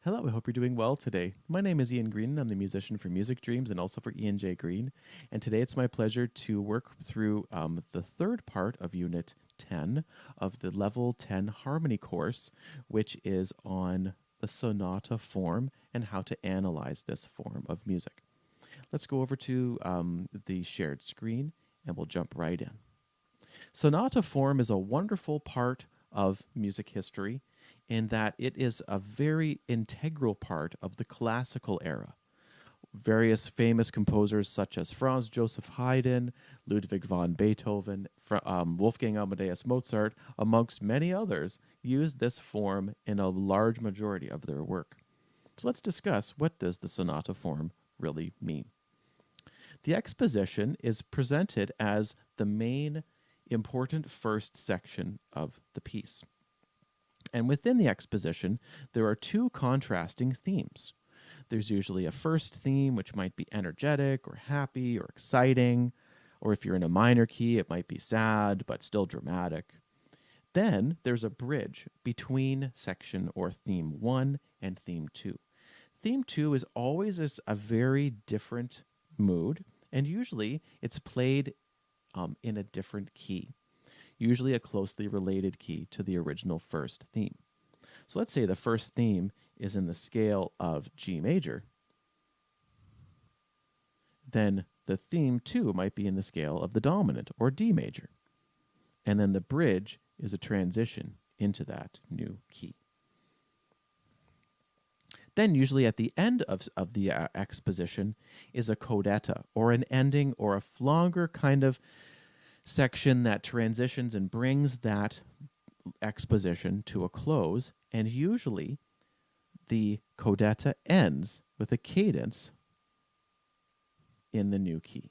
Hello, I hope you're doing well today. My name is Ian Green. I'm the musician for Music Dreams and also for Ian J. Green. And today it's my pleasure to work through the third part of Unit 10 of the Level 10 Harmony course, which is on the sonata form and how to analyze this form of music. Let's go over to the shared screen and we'll jump right in. Sonata form is a wonderful part of music history in that it is a very integral part of the classical era. Various famous composers such as Franz Joseph Haydn, Ludwig van Beethoven, Wolfgang Amadeus Mozart, amongst many others, used this form in a large majority of their work. So let's discuss, what does the sonata form really mean? The exposition is presented as the main important first section of the piece. And within the exposition, there are two contrasting themes. There's usually a first theme, which might be energetic or happy or exciting, or if you're in a minor key, it might be sad but still dramatic. Then there's a bridge between section or theme 1 and theme 2. Theme 2 is always a very different mood, and usually it's played in a different key, usually a closely related key to the original first theme. So let's say the first theme is in the scale of G major. Then the theme 2 might be in the scale of the dominant, or D major. And then the bridge is a transition into that new key. Then usually at the end of the exposition is a codetta, or an ending, or a longer kind of section that transitions and brings that exposition to a close, and usually the codetta ends with a cadence in the new key.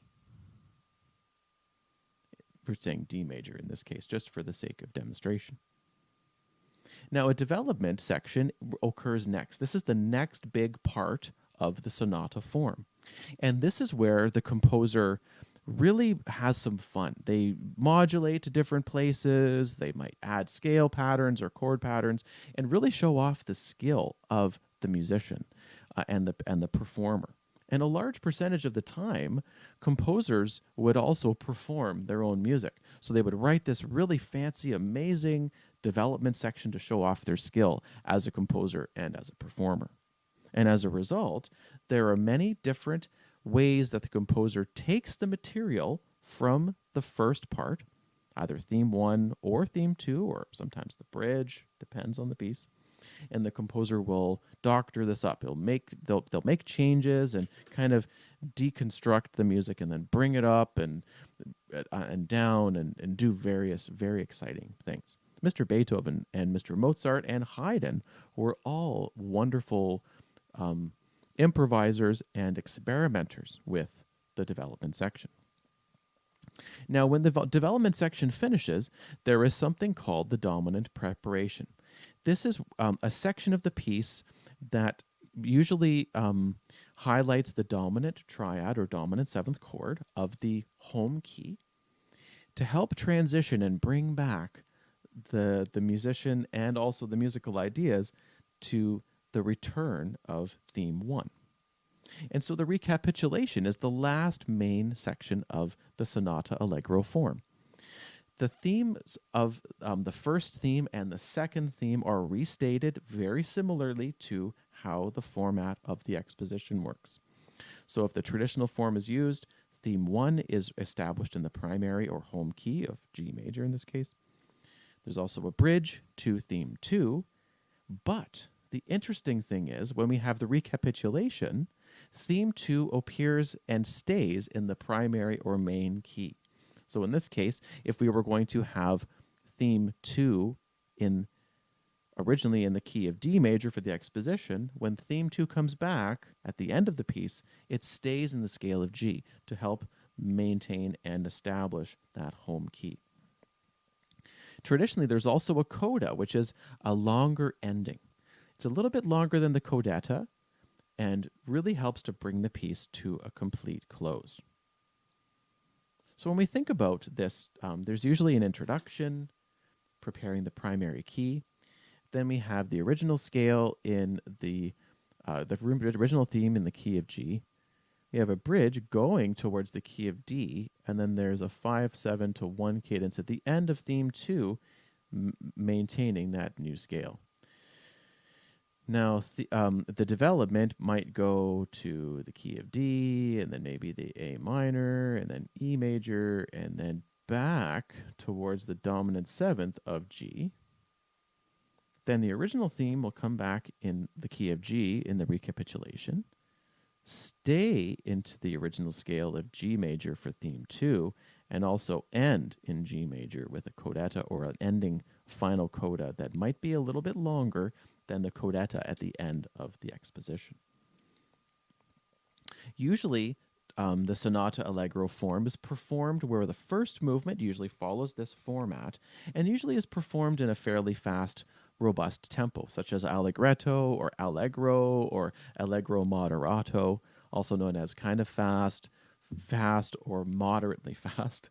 We're saying D major in this case, just for the sake of demonstration. Now, a development section occurs next. This is the next big part of the sonata form. And this is where the composer really has some fun. They modulate to different places, they might add scale patterns or chord patterns, and really show off the skill of the musician and the performer. And a large percentage of the time, composers would also perform their own music. So they would write this really fancy, amazing development section to show off their skill as a composer and as a performer. And as a result, there are many different ways that the composer takes the material from the first part, either theme 1 or theme 2, or sometimes the bridge, depends on the piece. And the composer will doctor this up. They'll make changes and kind of deconstruct the music and then bring it up and down and do various very exciting things. Mr. Beethoven and Mr. Mozart and Haydn were all wonderful improvisers and experimenters with the development section. Now, when the development section finishes, there is something called the dominant preparation. This is a section of the piece that usually highlights the dominant triad or dominant seventh chord of the home key to help transition and bring back the musician and also the musical ideas to the return of theme 1. And so the recapitulation is the last main section of the Sonata-Allegro form. The themes of the first theme and the second theme are restated very similarly to how the format of the exposition works. So if the traditional form is used, theme 1 is established in the primary or home key of G major in this case. There's also a bridge to theme 2, but the interesting thing is when we have the recapitulation, theme 2 appears and stays in the primary or main key. So in this case, if we were going to have theme 2 originally in the key of D major for the exposition, when theme 2 comes back at the end of the piece, it stays in the scale of G to help maintain and establish that home key. Traditionally, there's also a coda, which is a longer ending. It's a little bit longer than the codetta and really helps to bring the piece to a complete close. So when we think about this, there's usually an introduction, preparing the primary key. Then we have the original scale in the original theme in the key of G. We have a bridge going towards the key of D, and then there's a 5/7 to 1 cadence at the end of theme 2, maintaining that new scale. Now, the development might go to the key of D, and then maybe the A minor, and then E major, and then back towards the dominant 7th of G. Then the original theme will come back in the key of G in the recapitulation, stay into the original scale of G major for theme 2, and also end in G major with a codetta or an ending final coda that might be a little bit longer than the codetta at the end of the exposition. Usually, the Sonata-Allegro form is performed where the first movement usually follows this format and usually is performed in a fairly fast, robust tempo, such as allegretto or allegro moderato, also known as kind of fast, fast, or moderately fast.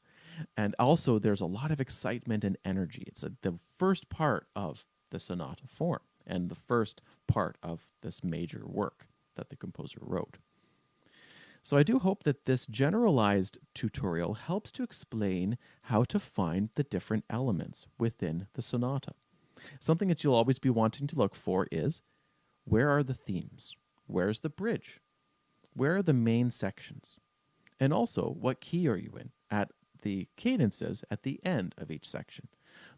And also, there's a lot of excitement and energy. It's the first part of the sonata form and the first part of this major work that the composer wrote. So I do hope that this generalized tutorial helps to explain how to find the different elements within the sonata. Something that you'll always be wanting to look for is, where are the themes? Where's the bridge? Where are the main sections? And also, what key are you in at the cadences at the end of each section?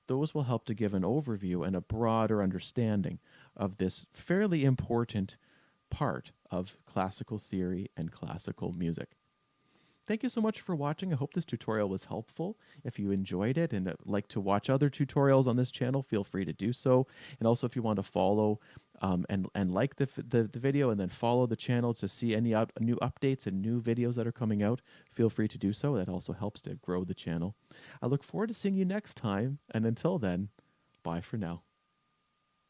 Those will help to give an overview and a broader understanding of this fairly important part of classical theory and classical music. Thank you so much for watching. I hope this tutorial was helpful. If you enjoyed it and like to watch other tutorials on this channel, feel free to do so. And also, if you want to follow and like the video and then follow the channel to see any new updates and new videos that are coming out, feel free to do so. That also helps to grow the channel. I look forward to seeing you next time. And until then, bye for now.